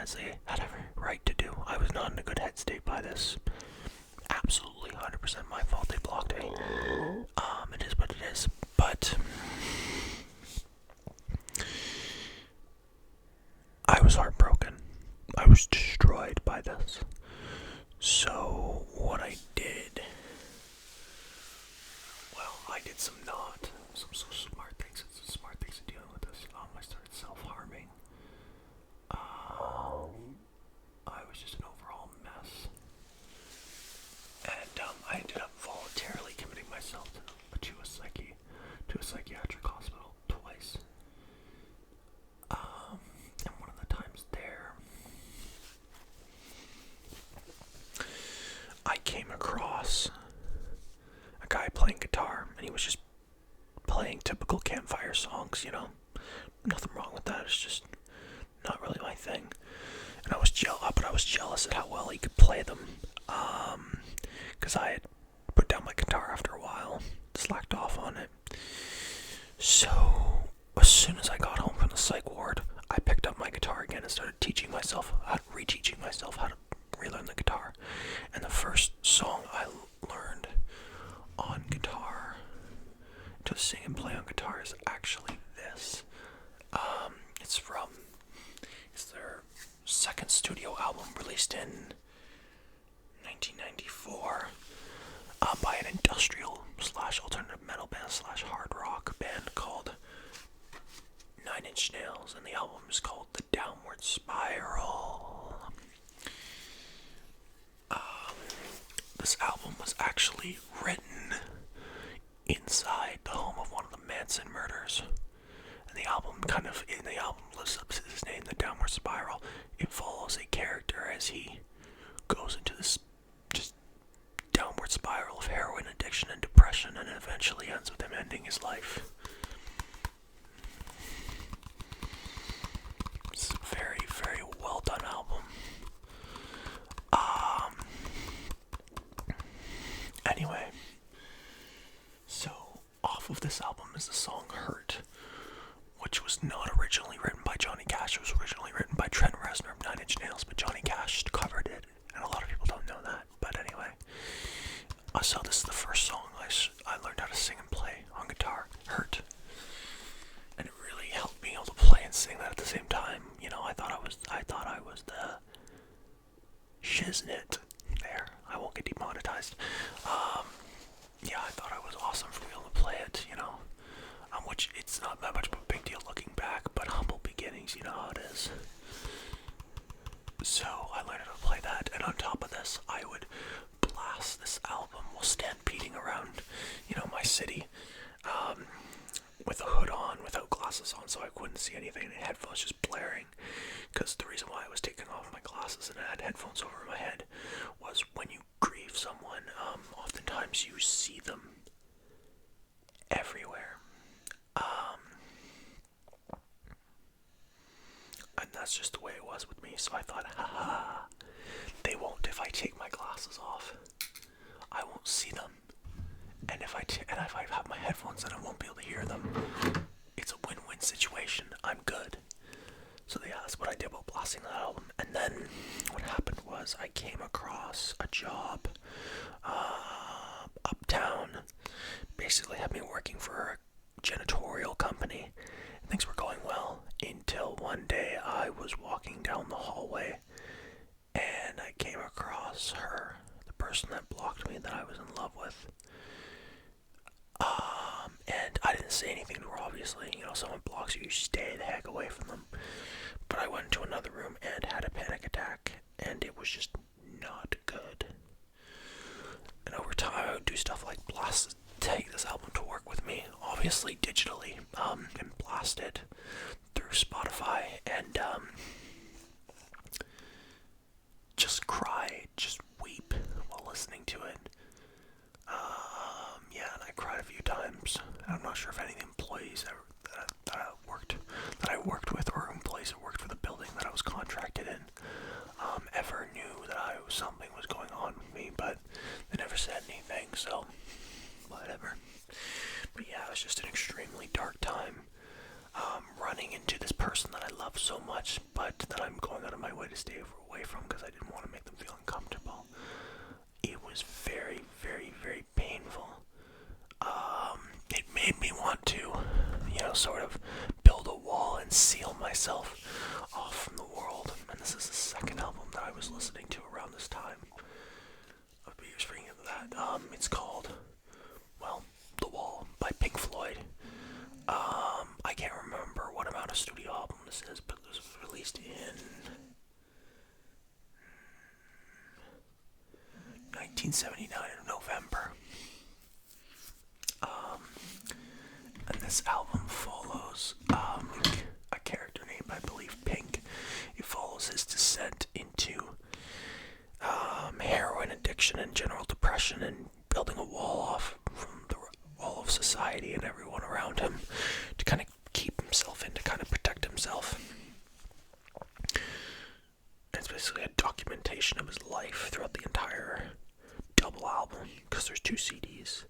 as they had every right to do. I was not in a good head state by this. Absolutely 100% my fault they blocked me. It is what it is. But I was heartbroken. I was destroyed by this. So what I did, well, I did some so smart things. Some smart things in dealing with this. I started self-harming. I was just an overall mess. And I ended up voluntarily committing myself to a psychiatric hospital twice. And one of the times there, I came across a guy playing guitar, and he was just playing typical campfire songs, Nothing wrong with that, it's just not really my thing. And I was jealous at how well he could play them. Because I had put down my guitar after a while, slacked off on it. So, as soon as I got home from the psych ward, I picked up my guitar again and started reteaching myself how to relearn the guitar. And the first song I learned on guitar, to sing and play on guitar, is actually this. It's their second studio album, released in 1994, by an industrial / alternative metal band / hard rock band called 9 Inch Nails, and the album is called The Downward Spiral. This album was actually written inside the home of one of the Manson murders. And the album lives up to his name, The Downward Spiral. It follows a character as he goes into this just downward spiral of heroin addiction and depression, and eventually ends with him ending his life. It's a very, very well done album. Anyway, so off of this album is the song Hurt, which was not originally written by Johnny Cash. It was originally written by Trent Reznor of 9 Inch Nails, but Johnny Cash covered it, and a lot of people don't know that. But anyway, so this is the first song I learned how to sing and play on guitar, Hurt. And it really helped being able to play and sing that at the same time. I thought I was the shiznit there. I won't get demonetized. I thought I was awesome for being able to play it, which it's not that much of a big deal looking back, but humble beginnings, you know how it is. So I learned how to play that, and on top of this, I would blast this album while stampeding around, my city, with a hood on, without glasses on, so I couldn't see anything, and headphones just blaring. Because the reason why I was taking off my glasses and I had headphones over my head was when you grieve someone, oftentimes you see them everywhere. And that's just the way it was with me, so I thought, they won't, if I take my glasses off, I won't see them. And if I have my headphones on, I won't be able to hear them. It's a win-win situation. I'm good. So yeah, that's what I did while blasting that album. And then what happened was I came across a job uptown. Basically had me working for a janitorial company. Things were going well until one day I was walking down the hallway and I came across her, the person that blocked me that I was in love with. And I didn't say anything to her, obviously. Someone blocks you, you stay the heck away from them. But I went into another room and had a panic attack, and it was just not good. And over time, I would do stuff like take this album to work with me, obviously digitally, and blast it through Spotify, and just cry, just weep while listening to it. And I cried a few times. I'm not sure if any employees that I worked with, or employees that worked for the building that I was contracted in, ever knew that something was going on with me, but they never said anything, so whatever. But yeah, it was just an extremely dark time, running running into this person that I love so much, but that I'm going out of my way to stay away from because I didn't want to make them feel uncomfortable. It was very, very, very painful. It made me want to, sort of build a wall and seal myself off from the world. And this is the second album that I was listening to around this time. I'll be just bringing that. It's called, The Wall by Pink Floyd. I can't remember what amount of studio album this is, but this was released in 1979 in November. And this album follows a character named, I believe, Pink. It follows his descent into heroin addiction and general depression, and building a wall off from all of society and everyone around him to kind of keep himself in, to kind of protect himself. It's basically a documentation of his life throughout the entire double album, because there's 2 CDs.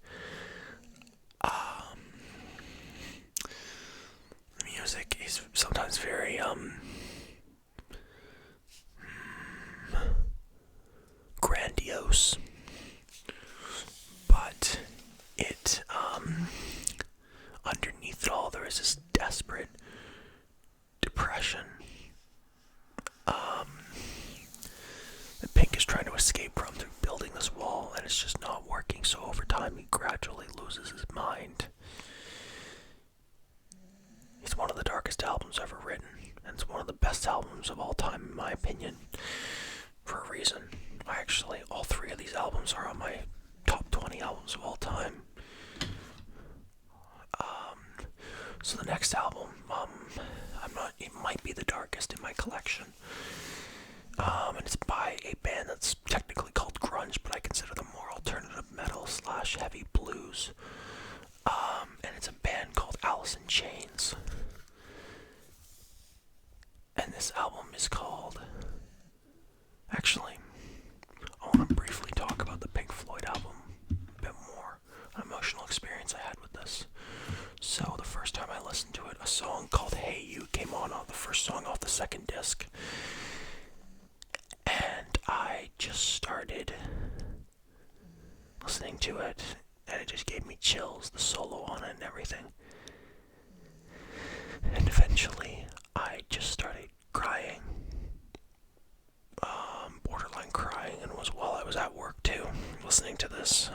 The music is sometimes very grandiose, but it underneath it all there is this desperate depression that Pink is trying to escape from through building this wall, and it's just not working. So over time he gradually loses his mind. It's one of the darkest albums ever written, and it's one of the best albums of all time in my opinion, for a reason. All 3 of these albums are on my top 20 albums of all time. So the next album, it might be the darkest in my collection. And it's by a band that's technically called grunge, but I consider them more alternative metal / heavy blues. And it's a band called Alison. And this album is called... Actually, I want to briefly talk about the Pink Floyd album a bit more, an emotional experience I had with this. So the first time I listened to it, a song called Hey You came on, the first song off the second disc. And I just started listening to it, and it just gave me chills, the solo on it and everything. And eventually, I just started crying. Borderline crying, and was while I was at work too, listening to this.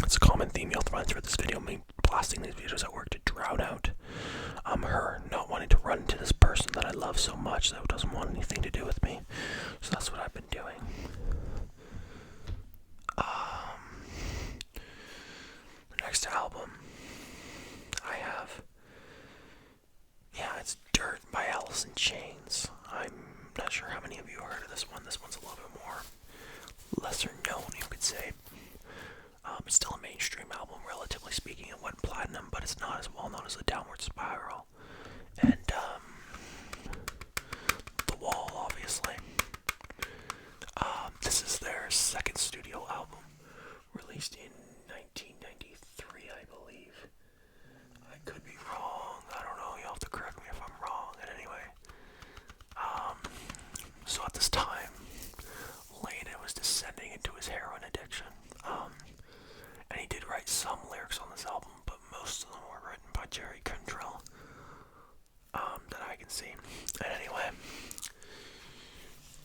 It's a common theme you'll find throughout this video, me blasting these videos at work to drown out her not wanting to run into this person that I love so much that doesn't want anything to do with me. So that's what I've been doing. The next album I have, it's Dirt by Alison. I'm not sure how many of you heard of this one. This one's a little bit more lesser known, you could say. It's still a mainstream album, relatively speaking. It went platinum, but it's not as well known as The Downward Spiral and The Wall, obviously. This is their second studio album, released in 1993, I believe. I could be wrong. I don't know. You'll have to correct me if I'm wrong. And anyway, so at this time, Lane was descending into his heroin addiction. And he did write some lyrics on this album, but most of them were written by Jerry Cantrell, that I can see. And anyway,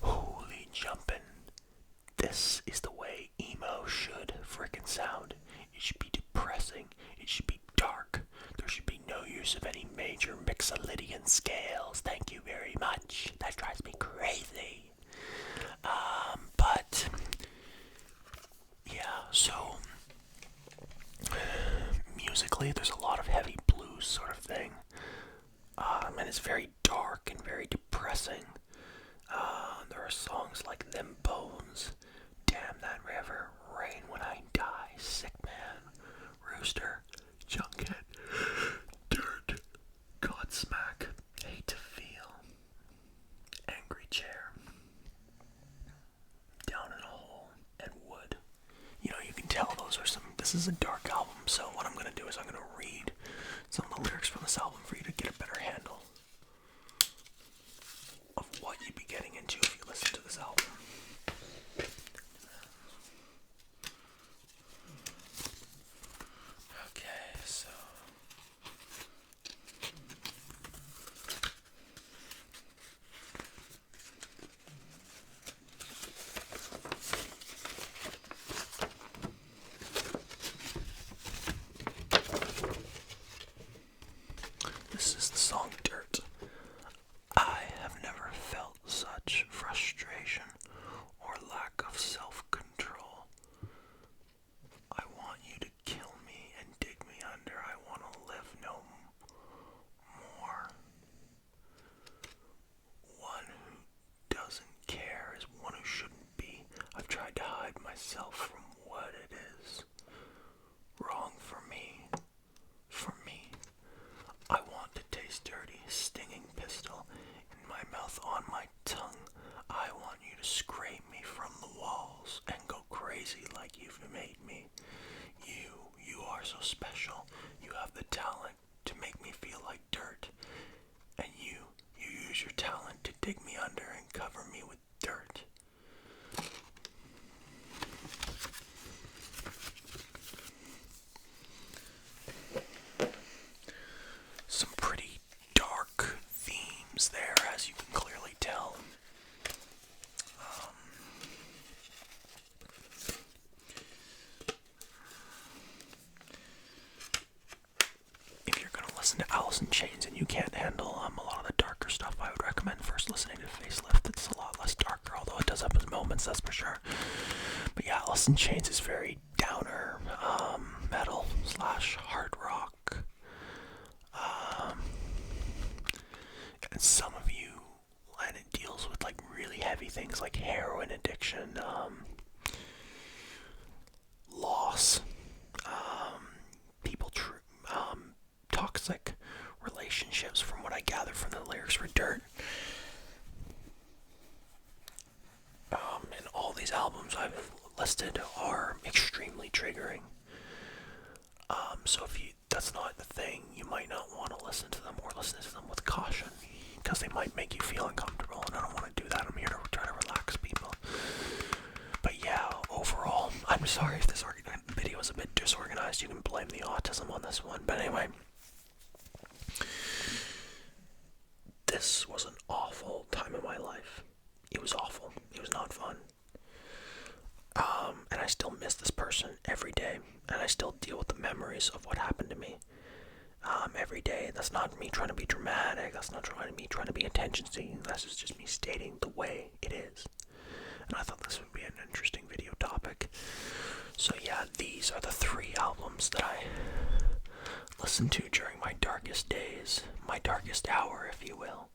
holy jumpin'. This is the way emo should frickin' sound. It should be depressing. It should be dark. There should be no use of any major mixolydian scales. Thank you very much. That drives me crazy. But yeah, so musically there's a lot of heavy blues sort of thing. And it's very dark and very depressing. There are songs like Them Bones, Damn That River, Rain When I Die, Sick Man, Rooster, Junket, Dirt, Godsmack, Hate to Feel, Angry Chair, Down in a Hole, and Wood. You can tell this is a dark album, so what I'm going to do is I'm going to read some of the lyrics from this album for you Alice in Chains and you can't handle a lot of the darker stuff, I would recommend first listening to Facelift. It's a lot less darker, although it does have its moments, that's for sure. But yeah, Alice in Chains is very downer, metal / hard rock. And some of you, and it deals with like really heavy things like heroin addiction, loss, toxic relationships, from what I gather from the lyrics for Dirt. And all these albums I've listed are extremely triggering. So if that's not the thing, you might not want to listen to them, or listen to them with caution, because they might make you feel uncomfortable, and I don't want to do that. I'm here to try to relax people. But yeah, overall, I'm sorry if this video is a bit disorganized. You can blame the autism on this one. But anyway, this was an awful time in my life. It was awful. It was not fun. And I still miss this person every day, and I still deal with the memories of what happened to me every day. That's not me trying to be dramatic. That's not me trying to be attention-seeking. That's just me stating the way it is. And I thought this would be an interesting video topic. So yeah, these are the 3 albums that I listened to during my darkest days, my darkest hour, if you will.